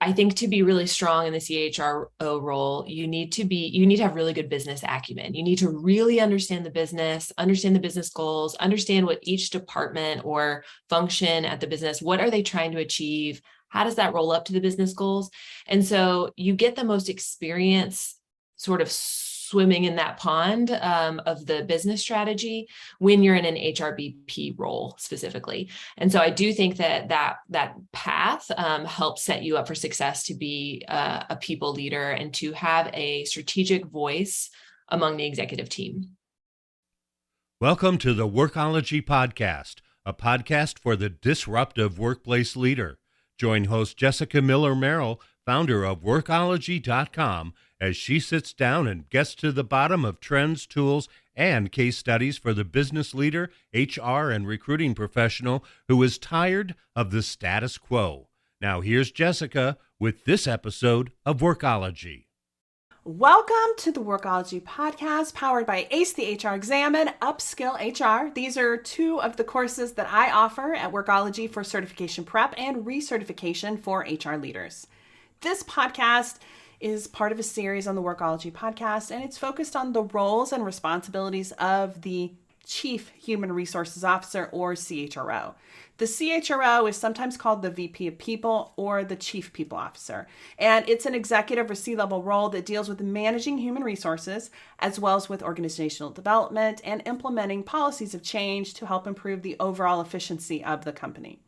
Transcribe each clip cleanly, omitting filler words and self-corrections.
I think to be really strong in the CHRO role, you need to have really good business acumen. You need to really understand the business goals, understand what each department or function at the business, what are they trying to achieve? How does that roll up to the business goals? And so you get the most experience sort of swimming in that pond of the business strategy when you're in an HRBP role specifically. And so I do think that path helps set you up for success to be a people leader and to have a strategic voice among the executive team. Welcome to the Workology Podcast, a podcast for the disruptive workplace leader. Join host Jessica Miller-Merrill, founder of Workology.com, as she sits down and gets to the bottom of trends, tools, and case studies for the business leader, HR, and recruiting professional who is tired of the status quo. Now here's Jessica with this episode of Workology. Welcome to the Workology Podcast, powered by ACE the HR Exam and Upskill HR. These are two of the courses that I offer at Workology for certification prep and recertification for HR leaders. This podcast is part of a series on the Workology Podcast, and it's focused on the roles and responsibilities of the Chief Human Resources Officer, or CHRO. The CHRO is sometimes called the VP of People or the Chief People Officer, and it's an executive or C-level role that deals with managing human resources as well as with organizational development and implementing policies of change to help improve the overall efficiency of the company.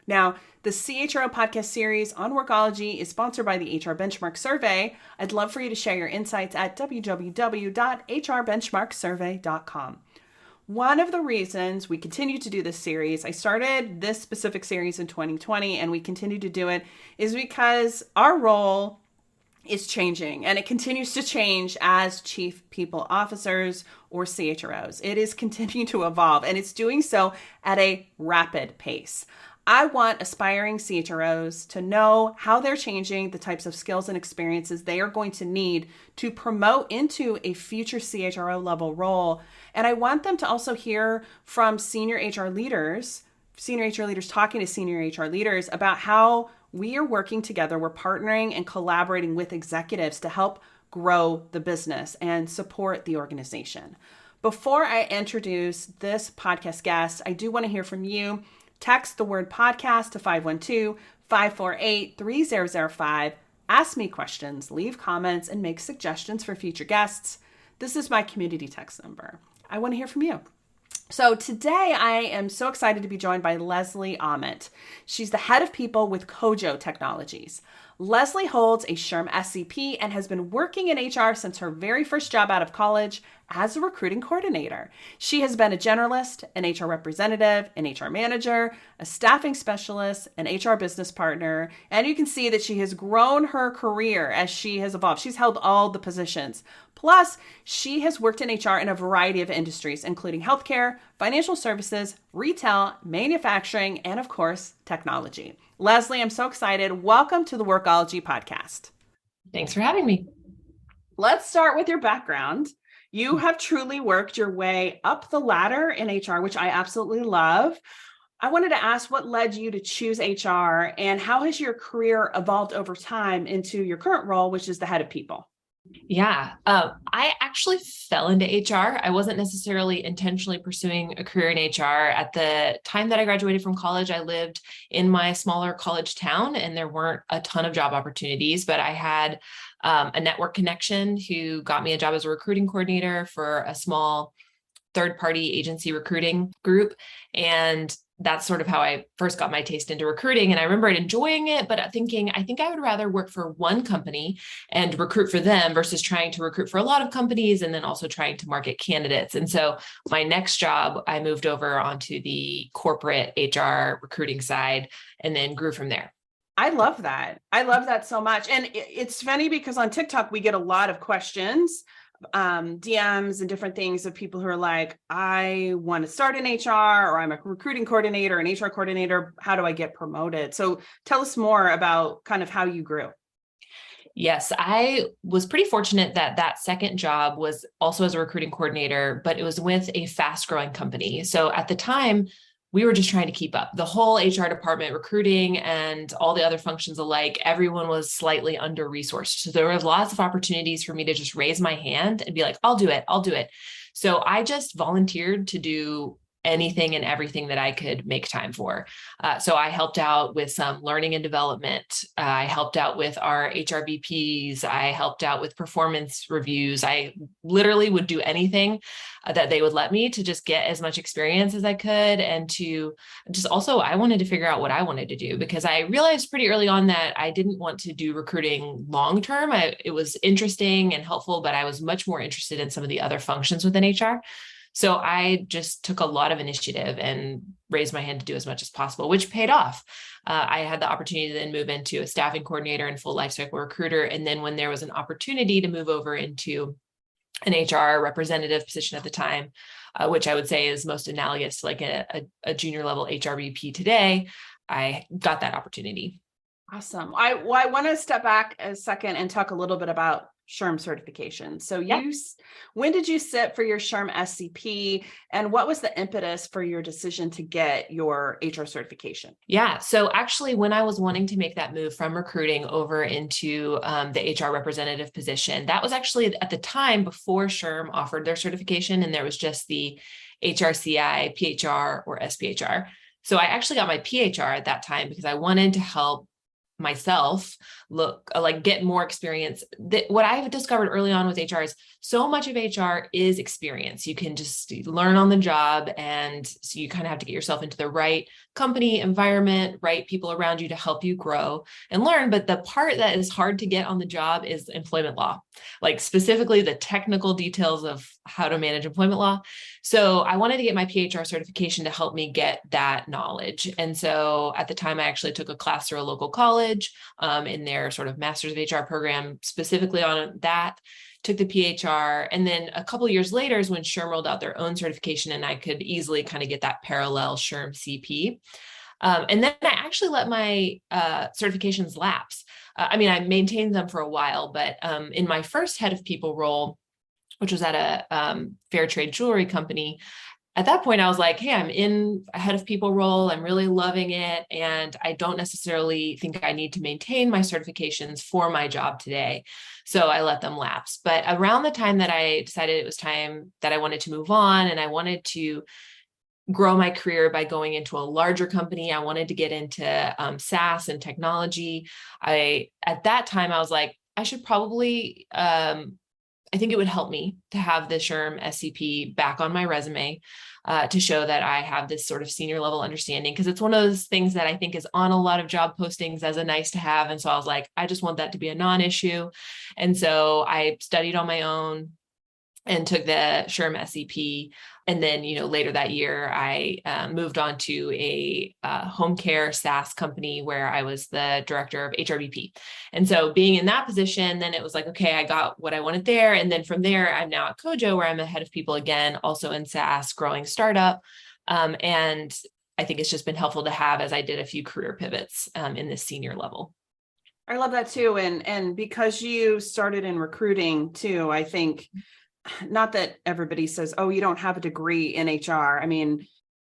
Now, the CHRO podcast series on Workology is sponsored by the HR Benchmark Survey. I'd love for you to share your insights at www.hrbenchmarksurvey.com. One of the reasons we continue to do this series, I started this specific series in 2020 and we continue to do it, is because our role is changing and it continues to change as Chief People Officers or CHROs. It is continuing to evolve and it's doing so at a rapid pace. I want aspiring CHROs to know how they're changing the types of skills and experiences they are going to need to promote into a future CHRO level role. And I want them to also hear from senior HR leaders talking to senior HR leaders about how we are working together. We're partnering and collaborating with executives to help grow the business and support the organization. Before I introduce this podcast guest, I do want to hear from you. Text the word podcast to 512-548-3005. Ask me questions, leave comments, and make suggestions for future guests. This is my community text number. I want to hear from you. So today I am so excited to be joined by Leslie Aument. She's the head of people with Kojo Technologies. Leslie holds a SHRM SCP and has been working in HR since her very first job out of college as a recruiting coordinator. She has been a generalist, an HR representative, an HR manager, a staffing specialist, an HR business partner, and you can see that she has grown her career as she has evolved. She's held all the positions. Plus, she has worked in HR in a variety of industries, including healthcare, financial services, retail, manufacturing, and of course, technology. Leslie, I'm so excited. Welcome to the Workology Podcast. Thanks for having me. Let's start with your background. You have truly worked your way up the ladder in HR, which I absolutely love. I wanted to ask what led you to choose HR and how has your career evolved over time into your current role, which is the head of people? Yeah, I actually fell into HR. I wasn't necessarily intentionally pursuing a career in HR. At the time that I graduated from college, I lived in my smaller college town and there weren't a ton of job opportunities, but I had a network connection who got me a job as a recruiting coordinator for a small third-party agency recruiting group. And that's sort of how I first got my taste into recruiting. And I remember enjoying it, but thinking, I think I would rather work for one company and recruit for them versus trying to recruit for a lot of companies and then also trying to market candidates. And so my next job, I moved over onto the corporate HR recruiting side and then grew from there. I love that. I love that so much. And it's funny because on TikTok, we get a lot of questions, DMs and different things of people who are like, I want to start in HR or I'm a recruiting coordinator, an HR coordinator. How do I get promoted? So tell us more about kind of how you grew. Yes, I was pretty fortunate that second job was also as a recruiting coordinator, but it was with a fast growing company. So at the time, we were just trying to keep up. The whole HR department, recruiting and all the other functions alike, everyone was slightly under-resourced. So there was lots of opportunities for me to just raise my hand and be like, I'll do it. I'll do it. So I just volunteered to do anything and everything that I could make time for. So I helped out with some learning and development. I helped out with our HRBPs. I helped out with performance reviews. I literally would do anything that they would let me to just get as much experience as I could. And to just also, I wanted to figure out what I wanted to do, because I realized pretty early on that I didn't want to do recruiting long-term. It was interesting and helpful, but I was much more interested in some of the other functions within HR. So I just took a lot of initiative and raised my hand to do as much as possible, which paid off. I had the opportunity to then move into a staffing coordinator and full lifecycle recruiter. And then when there was an opportunity to move over into an HR representative position at the time, which I would say is most analogous to like a junior level HRBP today, I got that opportunity. Awesome. I want to step back a second and talk a little bit about SHRM certification. So when did you sit for your SHRM SCP, and what was the impetus for your decision to get your HR certification? Yeah. So actually, when I was wanting to make that move from recruiting over into the HR representative position, that was actually at the time before SHRM offered their certification, and there was just the HRCI, PHR, or SPHR. So I actually got my PHR at that time because I wanted to help myself get more experience. What I've discovered early on with HR is so much of HR is experience. You can just learn on the job, and so you kind of have to get yourself into the right company environment, right people around you to help you grow and learn. But the part that is hard to get on the job is employment law, like specifically the technical details of how to manage employment law. So I wanted to get my PHR certification to help me get that knowledge. And so at the time, I actually took a class through a local college in their sort of Masters of HR program, specifically on that, took the PHR. And then a couple of years later is when SHRM rolled out their own certification, and I could easily kind of get that parallel SHRM CP. And then I actually let my certifications lapse. I maintained them for a while, but in my first head of people role, which was at a fair trade jewelry company, at that point, I was like, hey, I'm in a head of people role. I'm really loving it. And I don't necessarily think I need to maintain my certifications for my job today. So I let them lapse. But around the time that I decided it was time that I wanted to move on, and I wanted to grow my career by going into a larger company, I wanted to get into SaaS and technology. At that time, I was like, I should probably, I think it would help me to have the SHRM SCP back on my resume to show that I have this sort of senior level understanding, because it's one of those things that I think is on a lot of job postings as a nice to have. And so I was like, I just want that to be a non-issue. And so I studied on my own and took the SHRM SCP. And then, later that year, I moved on to a home care SaaS company where I was the director of HRBP. And so being in that position, then it was like, okay, I got what I wanted there. And then from there, I'm now at Kojo, where I'm a head of people again, also in SaaS, growing startup. And I think it's just been helpful to have as I did a few career pivots in this senior level. I love that too. And because you started in recruiting too, I think, not that everybody says, oh, you don't have a degree in HR.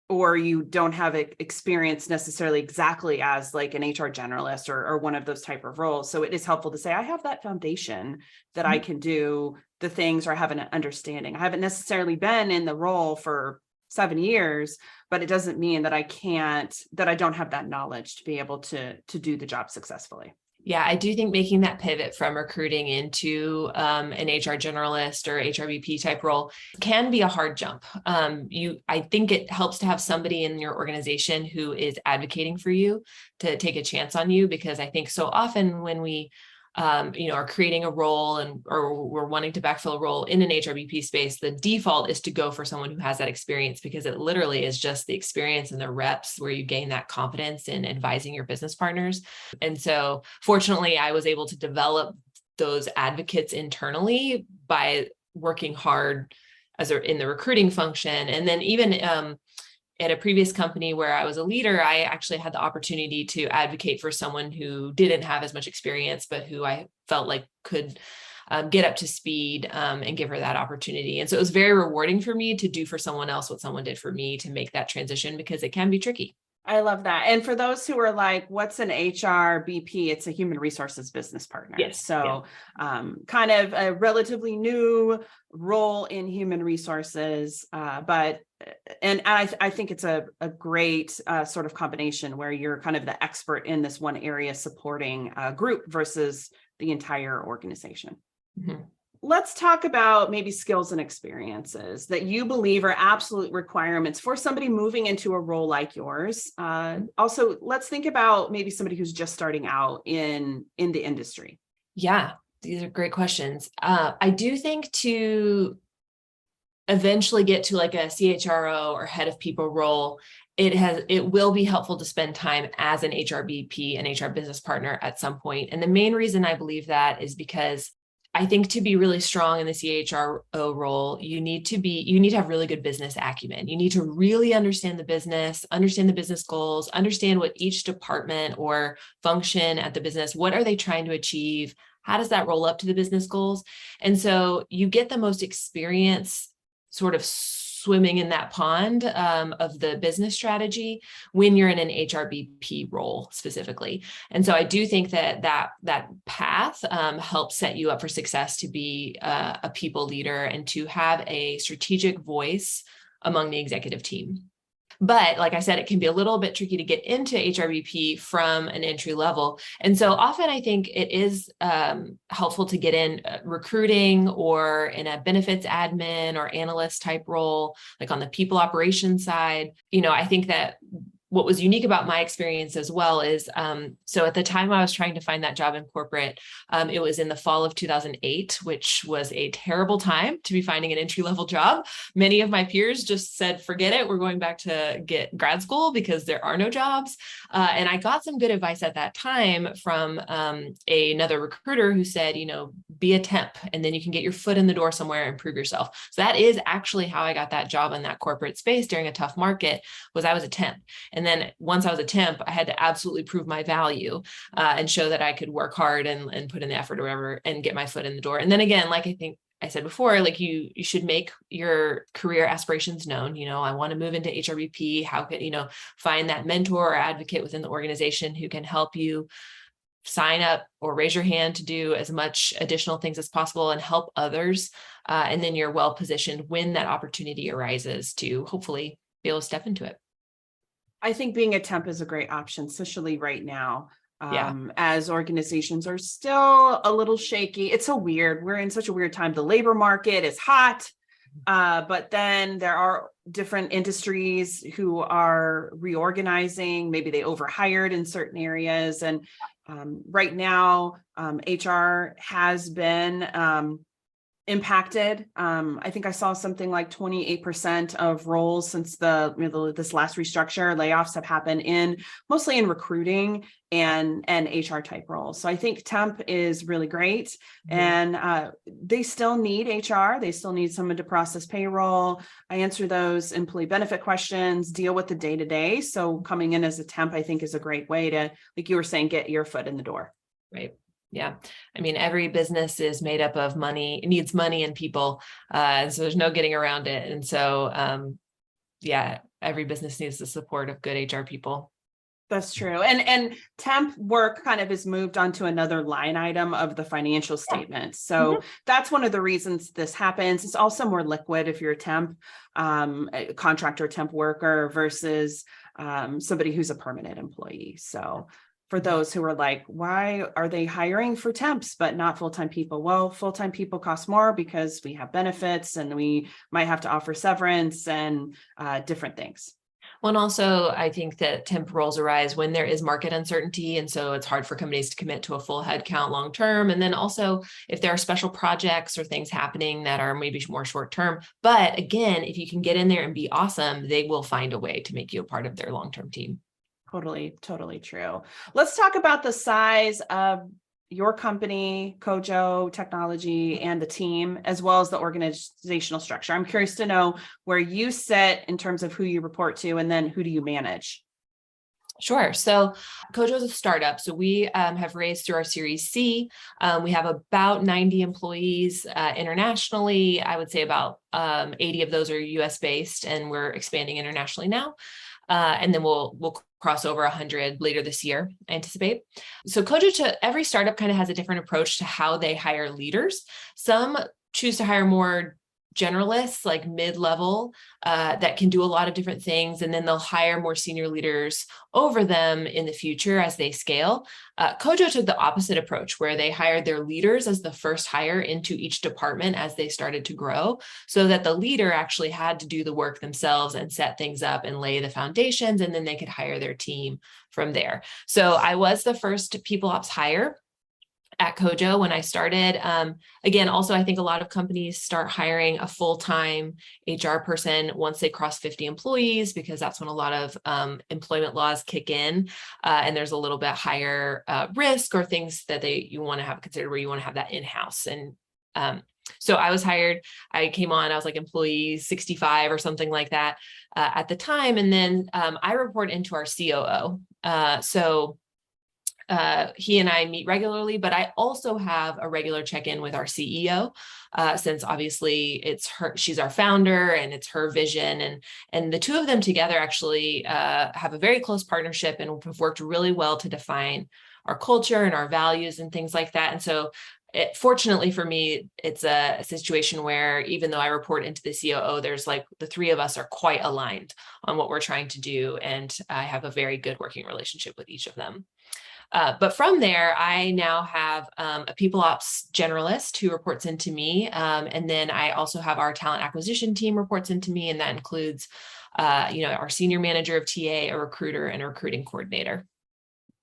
Or you don't have experience necessarily exactly as like an HR generalist or one of those type of roles. So it is helpful to say, I have that foundation that I can do the things, or I have an understanding. I haven't necessarily been in the role for 7 years, but it doesn't mean that I don't have that knowledge to be able to do the job successfully. Yeah, I do think making that pivot from recruiting into an HR generalist or HRBP type role can be a hard jump. I think it helps to have somebody in your organization who is advocating for you to take a chance on you, because I think so often when we are creating a role or we're wanting to backfill a role in an HRBP space, the default is to go for someone who has that experience, because it literally is just the experience and the reps where you gain that confidence in advising your business partners. And so fortunately, I was able to develop those advocates internally by working hard in the recruiting function. And then even at a previous company where I was a leader, I actually had the opportunity to advocate for someone who didn't have as much experience, but who I felt like could get up to speed, and give her that opportunity. And so it was very rewarding for me to do for someone else what someone did for me, to make that transition, because it can be tricky. I love that. And for those who are like, what's an HR BP? It's a human resources business partner. Yes. So kind of a relatively new role in human resources. But I think it's a great sort of combination where you're kind of the expert in this one area supporting a group versus the entire organization. Mm-hmm. Let's talk about maybe skills and experiences that you believe are absolute requirements for somebody moving into a role like yours. Also, let's think about maybe somebody who's just starting out in the industry. Yeah, these are great questions. I do think to eventually get to like a CHRO or head of people role, it will be helpful to spend time as an HRBP and HR business partner at some point. And the main reason I believe that is because I think to be really strong in the CHRO role, you need to have really good business acumen. You need to really understand the business goals, understand what each department or function at the business, what are they trying to achieve? How does that roll up to the business goals? And so you get the most experience sort of swimming in that pond of the business strategy when you're in an HRBP role specifically. And so I do think that path helps set you up for success to be a people leader and to have a strategic voice among the executive team. But like I said, it can be a little bit tricky to get into HRBP from an entry level. And so often I think it is helpful to get in recruiting or in a benefits admin or analyst type role, like on the people operations side. I think that what was unique about my experience as well is, so at the time I was trying to find that job in corporate, it was in the fall of 2008, which was a terrible time to be finding an entry-level job. Many of my peers just said, forget it, we're going back to get grad school because there are no jobs. And I got some good advice at that time from another recruiter who said, be a temp, and then you can get your foot in the door somewhere and prove yourself. So that is actually how I got that job in that corporate space during a tough market, was I was a temp. And then once I was a temp, I had to absolutely prove my value and show that I could work hard and put in the effort or whatever and get my foot in the door. And then again, like I think I said before, like you should make your career aspirations known. I want to move into HRBP. How could, find that mentor or advocate within the organization who can help you sign up or raise your hand to do as much additional things as possible and help others. And then you're well positioned when that opportunity arises to hopefully be able to step into it. I think being a temp is a great option, especially right now, as organizations are still a little shaky. It's we're in such a weird time. The labor market is hot, but then there are different industries who are reorganizing. Maybe they overhired in certain areas. And right now, HR has been impacted. I think I saw something like 28% of roles since this last restructure. Layoffs have happened mostly in recruiting and HR type roles. So I think temp is really great. Mm-hmm. And they still need HR. They still need someone to process payroll. I answer those employee benefit questions, deal with the day-to-day. So coming in as a temp, I think, is a great way to, like you were saying, get your foot in the door. Right. Yeah. I mean, every business is made up of money. It needs money and people. So there's no getting around it. And so, every business needs the support of good HR people. That's true. And temp work kind of is moved onto another line item of the financial statement. So that's one of the reasons this happens. It's also more liquid if you're a temp, a contractor, temp worker versus somebody who's a permanent employee. So for those who are like, why are they hiring for temps but not full-time people? Well, full-time people cost more because we have benefits and we might have to offer severance and different things. Well, and also I think that temp roles arise when there is market uncertainty. And so it's hard for companies to commit to a full headcount long-term. And then also if there are special projects or things happening that are maybe more short-term, but again, if you can get in there and be awesome, they will find a way to make you a part of their long-term team. Totally true. Let's talk about the size of your company, Kojo Technology, and the team, as well as the organizational structure. I'm curious to know where you sit in terms of who you report to, and then who do you manage? Sure. So Kojo is a startup. So we have raised through our Series C. We have about 90 employees internationally. I would say about 80 of those are US based, and we're expanding internationally now. And then we'll cross over 100 later this year, I anticipate. So every startup kind of has a different approach to how they hire leaders. Some choose to hire more generalists, like mid-level, that can do a lot of different things, and then they'll hire more senior leaders over them in the future as they scale. Kojo took the opposite approach, where they hired their leaders as the first hire into each department as they started to grow, so that the leader actually had to do the work themselves and set things up and lay the foundations, and then they could hire their team from there. So I was the first people ops hire at Kojo when I started. Again, also, I think a lot of companies start hiring a full-time HR person once they cross 50 employees, because that's when a lot of employment laws kick in, and there's a little bit higher risk or things that you want to have considered, where you want to have that in-house. And so I was hired, I came on, I was like employee 65 or something like that at the time. And then I report into our COO. He and I meet regularly, but I also have a regular check-in with our CEO, since obviously she's our founder and it's her vision, and the two of them together actually have a very close partnership and have worked really well to define our culture and our values and things like that. And so fortunately for me, it's a situation where even though I report into the COO, there's like the three of us are quite aligned on what we're trying to do, and I have a very good working relationship with each of them. But from there, I now have a people ops generalist who reports into me. And then I also have our talent acquisition team reports into me. And that includes, our senior manager of TA, a recruiter, and a recruiting coordinator.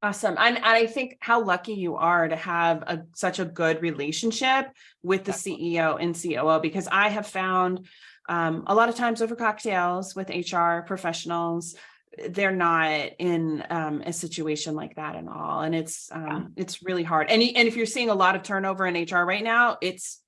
Awesome. And I think how lucky you are to have such a good relationship with the CEO and COO, because I have found a lot of times over cocktails with HR professionals, they're not in a situation like that at all. And it's really hard. And if you're seeing a lot of turnover in HR right now, it's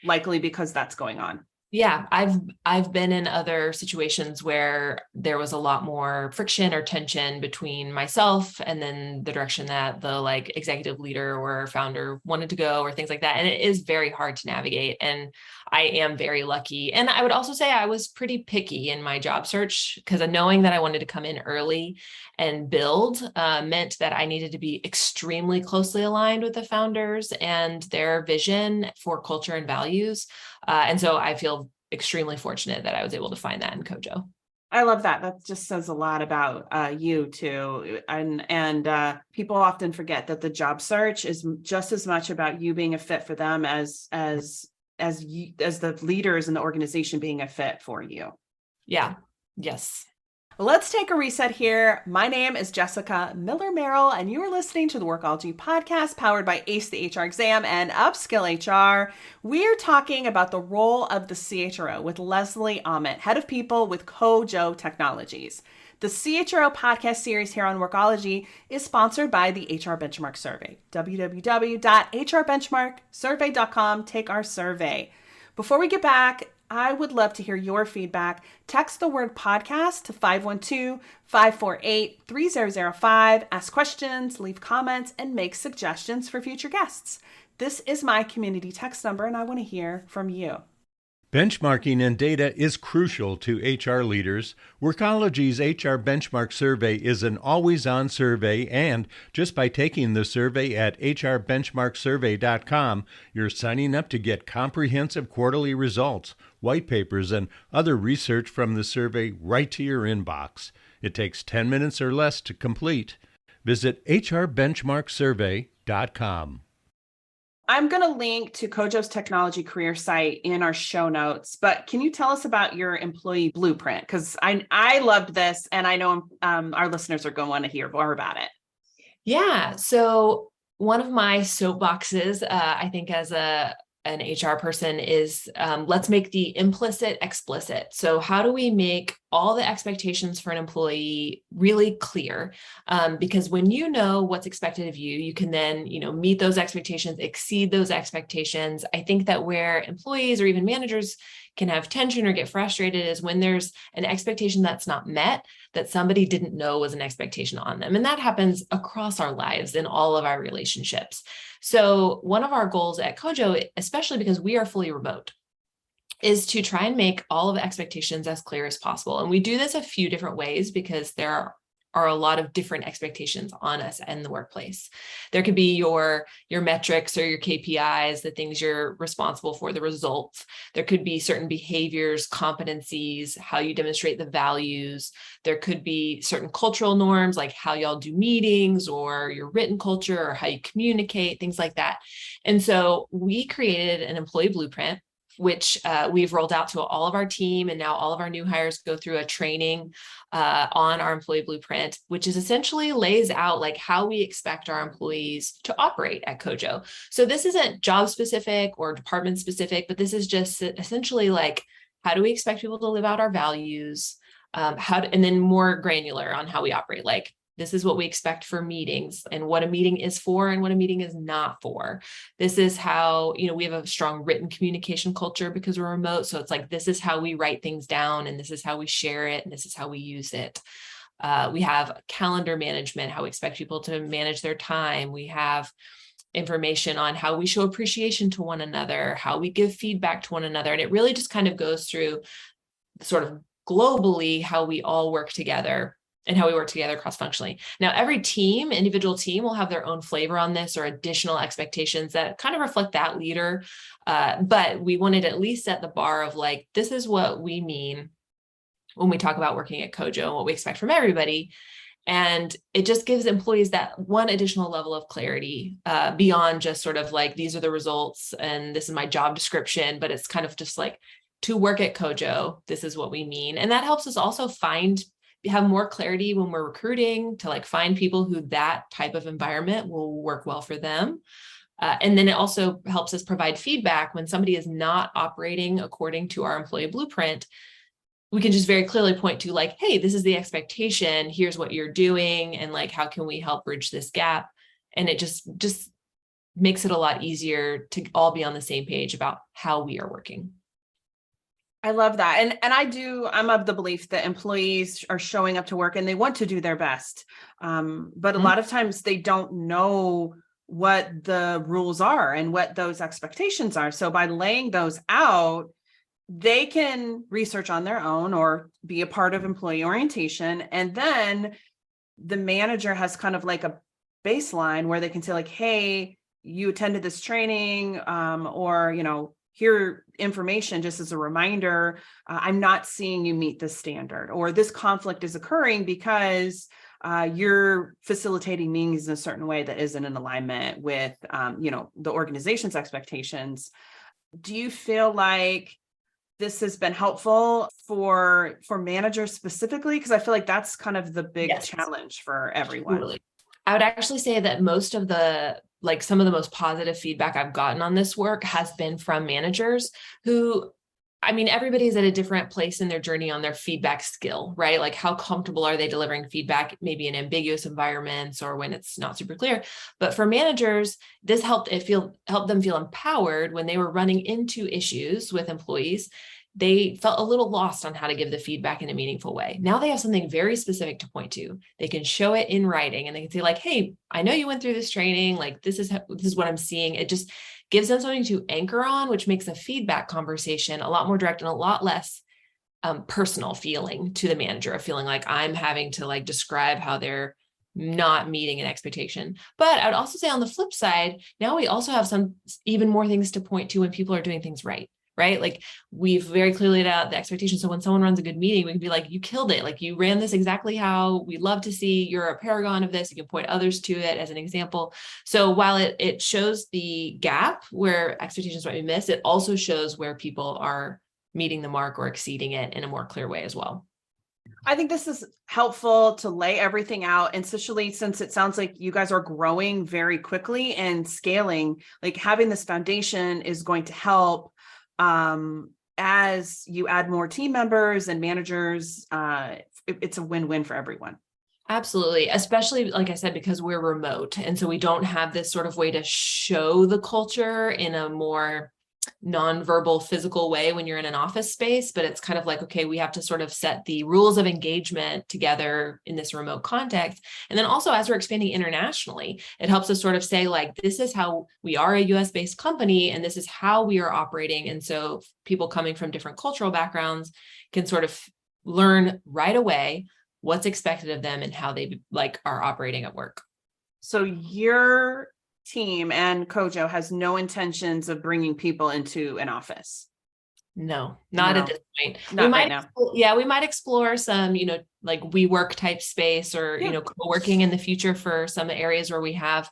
likely because that's going on. Yeah, I've been in other situations where there was a lot more friction or tension between myself and then the direction that the like executive leader or founder wanted to go, or things like that. And it is very hard to navigate. And I am very lucky. And I would also say I was pretty picky in my job search, because knowing that I wanted to come in early and build meant that I needed to be extremely closely aligned with the founders and their vision for culture and values. And so I feel extremely fortunate that I was able to find that in Kojo. I love that. That just says a lot about you too. And people often forget that the job search is just as much about you being a fit for them as the leaders in the organization being a fit for you. Yeah. Yes. Let's take a reset here. My name is Jessica Miller-Merrill, and you are listening to the Workology Podcast, powered by Ace the HR Exam and Upskill HR. We're talking about the role of the CHRO with Leslie Aument, Head of People with Kojo Technologies. The CHRO podcast series here on Workology is sponsored by the HR Benchmark Survey. www.hrbenchmarksurvey.com. Take our survey. Before we get back, I would love to hear your feedback. Text the word podcast to 512-548-3005. Ask questions, leave comments, and make suggestions for future guests. This is my community text number, and I want to hear from you. Benchmarking and data is crucial to HR leaders. Workology's HR Benchmark Survey is an always-on survey, and just by taking the survey at hrbenchmarksurvey.com, you're signing up to get comprehensive quarterly results, white papers, and other research from the survey right to your inbox. It takes 10 minutes or less to complete. Visit hrbenchmarksurvey.com. I'm going to link to Kojo's technology career site in our show notes, but can you tell us about your employee blueprint? Because I loved this, and I know our listeners are going to want to hear more about it. Yeah. So one of my soapboxes, I think as an HR person is let's make the implicit explicit. So how do we make all the expectations for an employee really clear. Because when you know what's expected of you, you can then, meet those expectations, exceed those expectations. I think that where employees or even managers can have tension or get frustrated is when there's an expectation that's not met, that somebody didn't know was an expectation on them. And that happens across our lives in all of our relationships. So one of our goals at Kojo, especially because we are fully remote, is to try and make all of the expectations as clear as possible. And we do this a few different ways because there are a lot of different expectations on us in the workplace. There could be your metrics or your KPIs, the things you're responsible for, the results. There could be certain behaviors, competencies, how you demonstrate the values. There could be certain cultural norms, like how y'all do meetings or your written culture or how you communicate, things like that. And so we created an employee blueprint, which we've rolled out to all of our team. And now all of our new hires go through a training on our employee blueprint, which is essentially lays out like how we expect our employees to operate at Kojo. So this isn't job specific or department specific, but this is just essentially like, how do we expect people to live out our values? And then more granular on how we operate, like, this is what we expect for meetings and what a meeting is for and what a meeting is not for. This is how, we have a strong written communication culture because we're remote. So it's like, this is how we write things down and this is how we share it and this is how we use it. We have calendar management, how we expect people to manage their time. We have information on how we show appreciation to one another, how we give feedback to one another. And it really just kind of goes through sort of globally how we all work together and how we work together cross-functionally. Now, every individual team will have their own flavor on this or additional expectations that kind of reflect that leader. But we wanted to at least set the bar of like, this is what we mean when we talk about working at Kojo and what we expect from everybody. And it just gives employees that one additional level of clarity beyond just sort of like, these are the results and this is my job description, but it's kind of just like, to work at Kojo, this is what we mean. And that helps us also have more clarity when we're recruiting to like find people who that type of environment will work well for them. And then it also helps us provide feedback when somebody is not operating according to our employee blueprint. We can just very clearly point to like, hey, this is the expectation. Here's what you're doing. And like, how can we help bridge this gap? And it just makes it a lot easier to all be on the same page about how we are working. I love that. And I'm of the belief that employees are showing up to work and they want to do their best. But a lot of times they don't know what the rules are and what those expectations are. So by laying those out, they can research on their own or be a part of employee orientation. And then the manager has kind of like a baseline where they can say like, hey, you attended this training, or, here information just as a reminder, I'm not seeing you meet this standard, or this conflict is occurring because you're facilitating meetings in a certain way that isn't in alignment with, the organization's expectations. Do you feel like this has been helpful for managers specifically? Because I feel like that's kind of the big challenge for everyone. Totally. I would actually say that most of some of the most positive feedback I've gotten on this work has been from managers who, everybody's at a different place in their journey on their feedback skill, right? Like how comfortable are they delivering feedback, maybe in ambiguous environments or when it's not super clear. But for managers, this helped them feel empowered when they were running into issues with employees. They felt a little lost on how to give the feedback in a meaningful way. Now they have something very specific to point to. They can show it in writing and they can say like, hey, I know you went through this training. Like this is what I'm seeing. It just gives them something to anchor on, which makes a feedback conversation a lot more direct and a lot less personal feeling to the manager, of feeling like I'm having to like describe how they're not meeting an expectation. But I would also say on the flip side, now we also have some even more things to point to when people are doing things right? Like we've very clearly laid out the expectation. So when someone runs a good meeting, we can be like, you killed it. Like you ran this exactly how we love to see. You're a paragon of this. You can point others to it as an example. So while it shows the gap where expectations might be missed, it also shows where people are meeting the mark or exceeding it in a more clear way as well. I think this is helpful to lay everything out, and especially since it sounds like you guys are growing very quickly and scaling, like having this foundation is going to help as you add more team members and managers, it's a win-win for everyone. Absolutely. Especially, like I said, because we're remote. And so we don't have this sort of way to show the culture in a more nonverbal physical way when you're in an office space, but it's kind of like, okay, we have to sort of set the rules of engagement together in this remote context. And then also as we're expanding internationally, it helps us sort of say like, this is how we are a US based company and this is how we are operating. And so people coming from different cultural backgrounds can sort of learn right away what's expected of them and how they like are operating at work. So your team and Kojo has no intentions of bringing people into an office. No, not at this point. Not right now. We might explore some, like WeWork type space or, co-working in the future for some areas where we have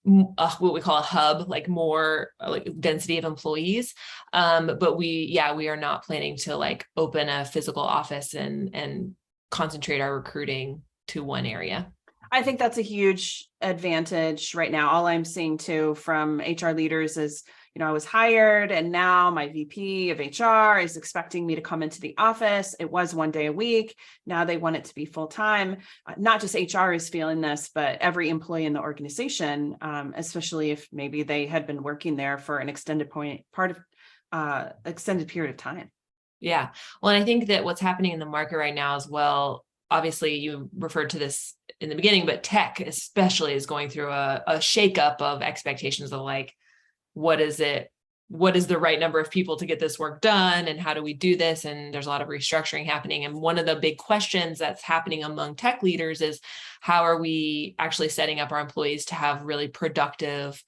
what we call a hub, like more like density of employees. But we are not planning to like open a physical office and concentrate our recruiting to one area. I think that's a huge advantage right now. All I'm seeing too from HR leaders is, I was hired and now my VP of HR is expecting me to come into the office. It was 1 day a week. Now they want it to be full time. Not just HR is feeling this, but every employee in the organization, especially if maybe they had been working there for an extended period of time. Yeah. Well, and I think that what's happening in the market right now as well, obviously you referred to this in the beginning, but tech especially is going through a shakeup of expectations of like, what is the right number of people to get this work done? And how do we do this? And there's a lot of restructuring happening. And one of the big questions that's happening among tech leaders is how are we actually setting up our employees to have really productive,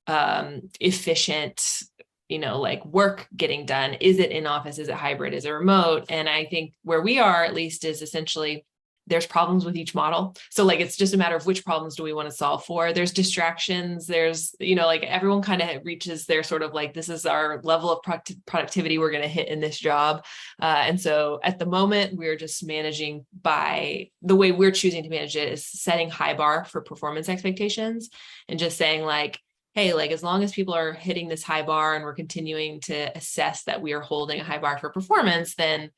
efficient, like work getting done? Is it in office? Is it hybrid? Is it remote? And I think where we are at least is essentially there's problems with each model. So like, it's just a matter of which problems do we want to solve for? There's distractions. There's, like everyone kind of reaches their sort of like, this is our level of productivity we're going to hit in this job. And so at the moment, we're just managing by the way we're choosing to manage it is setting high bar for performance expectations and just saying like, hey, like as long as people are hitting this high bar and we're continuing to assess that we are holding a high bar for performance, then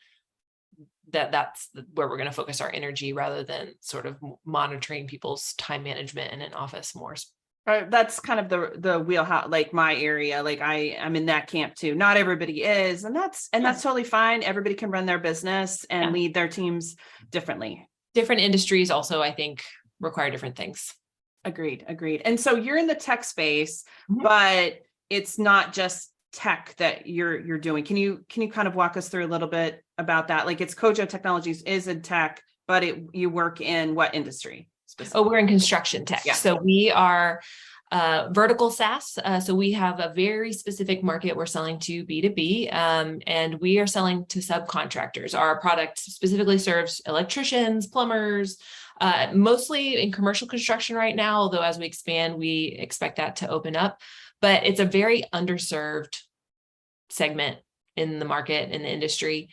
that's where we're going to focus our energy rather than sort of monitoring people's time management in an office more. That's kind of the wheelhouse, like my area, like I'm in that camp too. Not everybody is, and that's totally fine. Everybody can run their business and lead their teams differently. Different industries also, I think, require different things. Agreed. And so you're in the tech space, but it's not just tech that you're doing. Can you kind of walk us through a little bit about that? Like it's Kojo Technologies is in tech, but you work in what industry specifically? Oh, we're in construction tech. Yeah. So we are vertical SaaS. So we have a very specific market we're selling to B2B, and we are selling to subcontractors. Our product specifically serves electricians, plumbers, mostly in commercial construction right now, although as we expand, we expect that to open up. But it's a very underserved segment in the market, in the industry.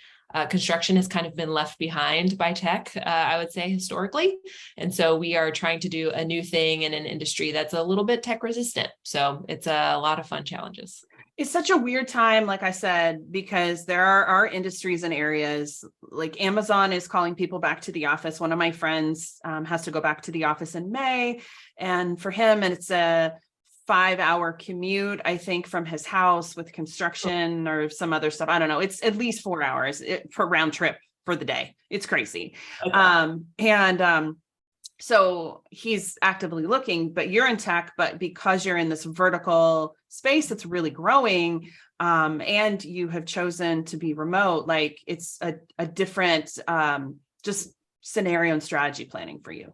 Construction has kind of been left behind by tech, I would say historically. And so we are trying to do a new thing in an industry that's a little bit tech resistant. So it's a lot of fun challenges. It's such a weird time, like I said, because there are industries and areas like Amazon is calling people back to the office. One of my friends has to go back to the office in May. And for him, and it's a 5-hour commute, I think, from his house with construction or some other stuff. I don't know. It's at least 4 hours for round trip for the day. It's crazy. Okay. So he's actively looking, but you're in tech, but because you're in this vertical space that's really growing, and you have chosen to be remote, like it's a different just scenario and strategy planning for you.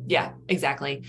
Yeah, exactly.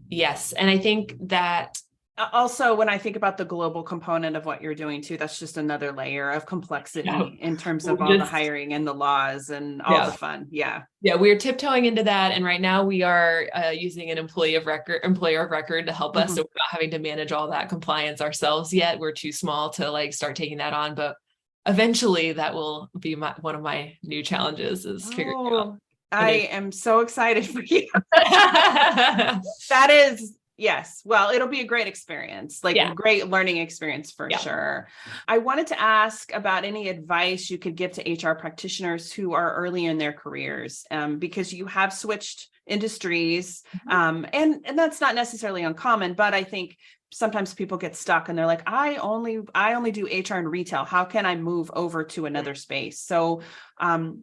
Yes. And I think that also, when I think about the global component of what you're doing too, that's just another layer of complexity in terms of all the hiring and the laws and all the fun. Yeah. Yeah. We're tiptoeing into that. And right now we are using an employer of record to help us. So we're not having to manage all that compliance ourselves yet. We're too small to like start taking that on, but eventually that will be one of my new challenges is figuring out. I am so excited for you. That is, Yes. Well, it'll be a great experience, like a great learning experience for sure. I wanted to ask about any advice you could give to HR practitioners who are early in their careers, because you have switched industries, and that's not necessarily uncommon, but I think sometimes people get stuck and they're like, I only do HR and retail. How can I move over to another space? So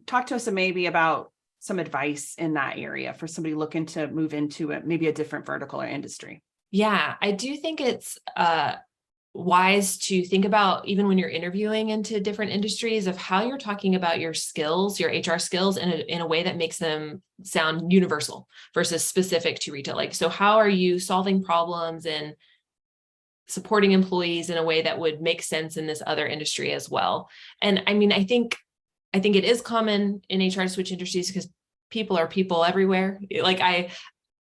talk to us maybe about some advice in that area for somebody looking to move into maybe a different vertical or industry. Yeah, I do think it's wise to think about, even when you're interviewing into different industries, of how you're talking about your skills, your HR skills in a way that makes them sound universal versus specific to retail. Like, so how are you solving problems and supporting employees in a way that would make sense in this other industry as well? And I mean, I think it is common in HR to switch industries because people are people everywhere.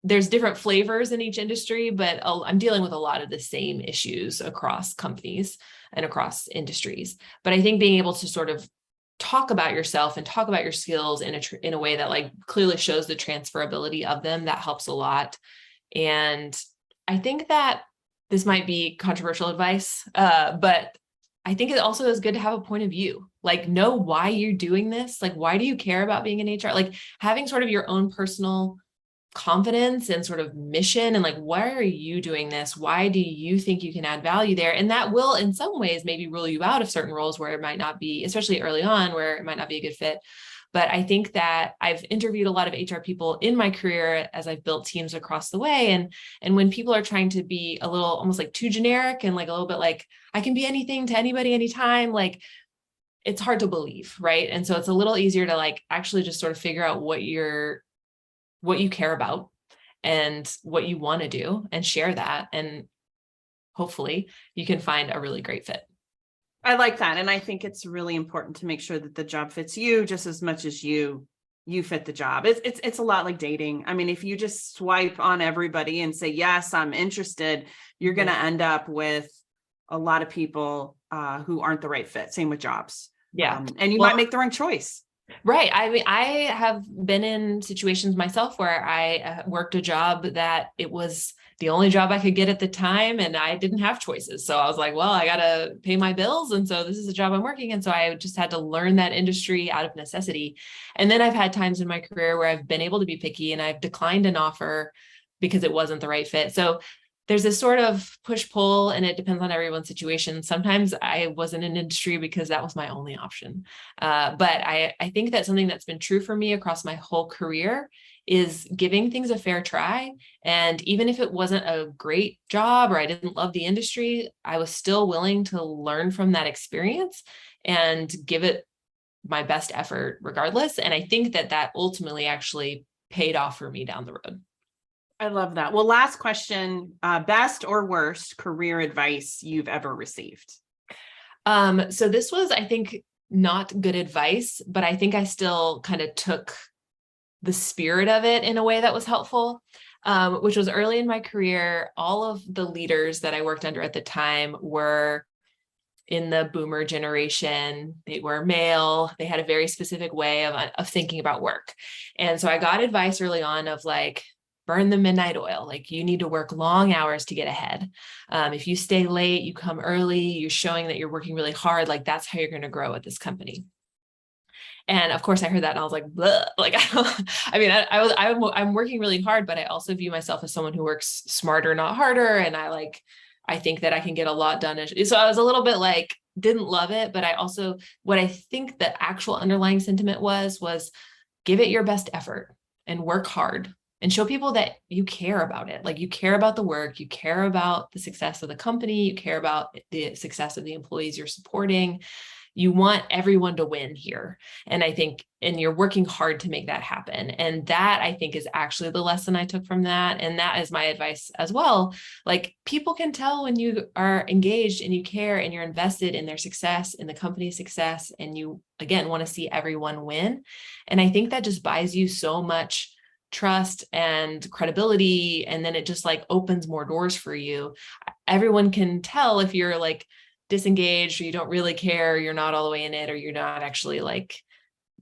There's different flavors in each industry, but I'm dealing with a lot of the same issues across companies and across industries. But I think being able to sort of talk about yourself and talk about your skills in a way that like clearly shows the transferability of them, that helps a lot. And I think that this might be controversial advice, but I think it also is good to have a point of view, like know why you're doing this. Like, why do you care about being in HR? Like having sort of your own personal confidence and sort of mission, and like, why are you doing this? Why do you think you can add value there? And that will, in some ways, maybe rule you out of certain roles where it might not be, especially early on, where it might not be a good fit. But I think that I've interviewed a lot of HR people in my career as I've built teams across the way. And when people are trying to be a little almost like too generic and like a little bit like, I can be anything to anybody, anytime, like it's hard to believe, right? And so it's a little easier to like actually just sort of figure out what you care about and what you want to do and share that. And hopefully you can find a really great fit. I like that. And I think it's really important to make sure that the job fits you just as much as you fit the job. It's a lot like dating. I mean, if you just swipe on everybody and say, yes, I'm interested, you're going to end up with a lot of people who aren't the right fit. Same with jobs. Yeah. And you might make the wrong choice. Right. I mean, I have been in situations myself where I worked a job that it was the only job I could get at the time, and I didn't have choices. So I was like, well, I got to pay my bills. And so this is the job I'm working in. So I just had to learn that industry out of necessity. And then I've had times in my career where I've been able to be picky and I've declined an offer because it wasn't the right fit. So there's this sort of push-pull, and it depends on everyone's situation. Sometimes I was in an industry because that was my only option. But I think that something that's been true for me across my whole career is giving things a fair try. And even if it wasn't a great job or I didn't love the industry, I was still willing to learn from that experience and give it my best effort regardless. And I think that ultimately actually paid off for me down the road. I love that. Well, last question, best or worst career advice you've ever received? So this was, I think, not good advice, but I think I still kind of took the spirit of it in a way that was helpful, which was early in my career. All of the leaders that I worked under at the time were in the boomer generation. They were male. They had a very specific way of thinking about work. And so I got advice early on of like, burn the midnight oil. Like you need to work long hours to get ahead. If you stay late, you come early, you're showing that you're working really hard. Like that's how you're going to grow at this company. And of course I heard that and I was like, bleh. Like, I mean, I'm working really hard, but I also view myself as someone who works smarter, not harder. And I think that I can get a lot done. So I was a little bit like, didn't love it, but what I think the actual underlying sentiment was give it your best effort and work hard and show people that you care about it. Like you care about the work, you care about the success of the company, you care about the success of the employees you're supporting. You want everyone to win here. And I think, and you're working hard to make that happen. And that I think is actually the lesson I took from that. And that is my advice as well. Like people can tell when you are engaged and you care and you're invested in their success, in the company's success, and you, again, want to see everyone win. And I think that just buys you so much trust and credibility. And then it just like opens more doors for you. Everyone can tell if you're like disengaged or you don't really care, you're not all the way in it, or you're not actually like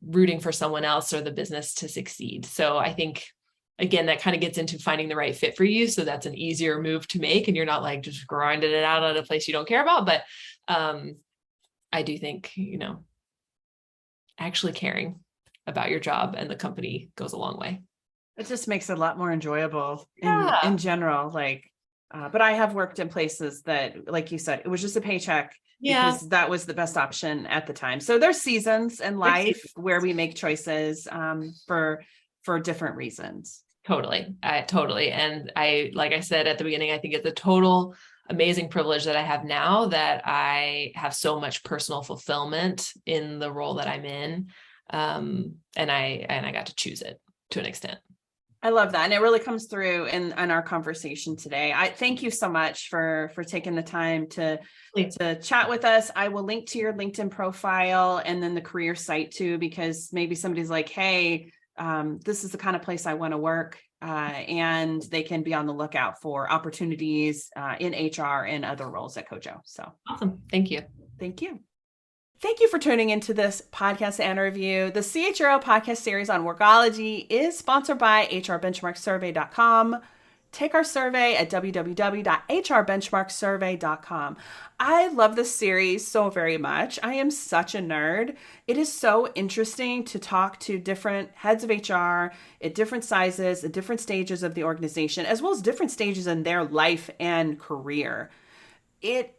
rooting for someone else or the business to succeed. So I think again, that kind of gets into finding the right fit for you. So that's an easier move to make, and you're not like just grinding it out at a place you don't care about. But I do think, actually caring about your job and the company goes a long way. It just makes it a lot more enjoyable Yeah. in general. But I have worked in places that, like you said, it was just a paycheck because that was the best option at the time. So there's seasons in life where we make choices for different reasons. Totally. And like I said at the beginning, I think it's a total amazing privilege that I have now that I have so much personal fulfillment in the role that I'm in. And I got to choose it to an extent. I love that. And it really comes through in our conversation today. I thank you so much for taking the time to chat with us. I will link to your LinkedIn profile and then the career site too, because maybe somebody's like, hey, this is the kind of place I want to work. And they can be on the lookout for opportunities in HR and other roles at Kojo. So awesome. Thank you. Thank you. Thank you for tuning into this podcast interview. The CHRO podcast series on Workology is sponsored by HRBenchmarkSurvey.com. Take our survey at www.hrbenchmarksurvey.com. I love this series so very much. I am such a nerd. It is so interesting to talk to different heads of HR at different sizes, at different stages of the organization, as well as different stages in their life and career. It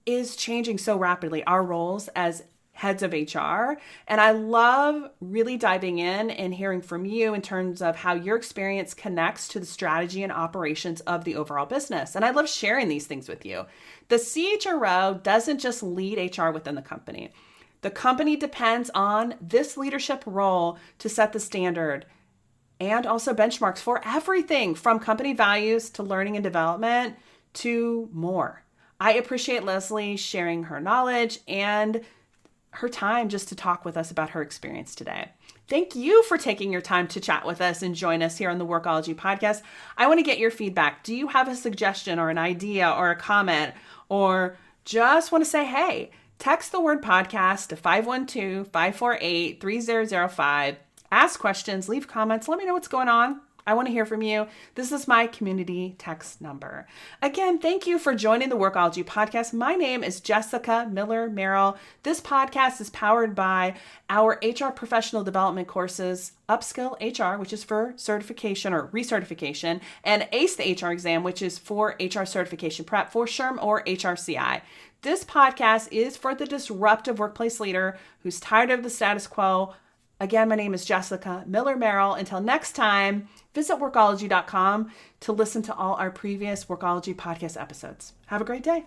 is changing so rapidly, our roles as heads of HR. And I love really diving in and hearing from you in terms of how your experience connects to the strategy and operations of the overall business. And I love sharing these things with you. The CHRO doesn't just lead HR within the company. The company depends on this leadership role to set the standard and also benchmarks for everything from company values to learning and development to more. I appreciate Leslie sharing her knowledge and her time just to talk with us about her experience today. Thank you for taking your time to chat with us and join us here on the Workology Podcast. I want to get your feedback. Do you have a suggestion or an idea or a comment, or just want to say, hey, text the word podcast to 512-548-3005. Ask questions, leave comments, let me know what's going on. I want to hear from you. This is my community text number. Again, thank you for joining the Workology Podcast. My name is Jessica Miller Merrill. This podcast is powered by our HR professional development courses, Upskill HR, which is for certification or recertification, and ACE the HR exam, which is for HR certification prep for SHRM or HRCI. This podcast is for the disruptive workplace leader who's tired of the status quo. Again, my name is Jessica Miller Merrill. Until next time, visit Workology.com to listen to all our previous Workology podcast episodes. Have a great day.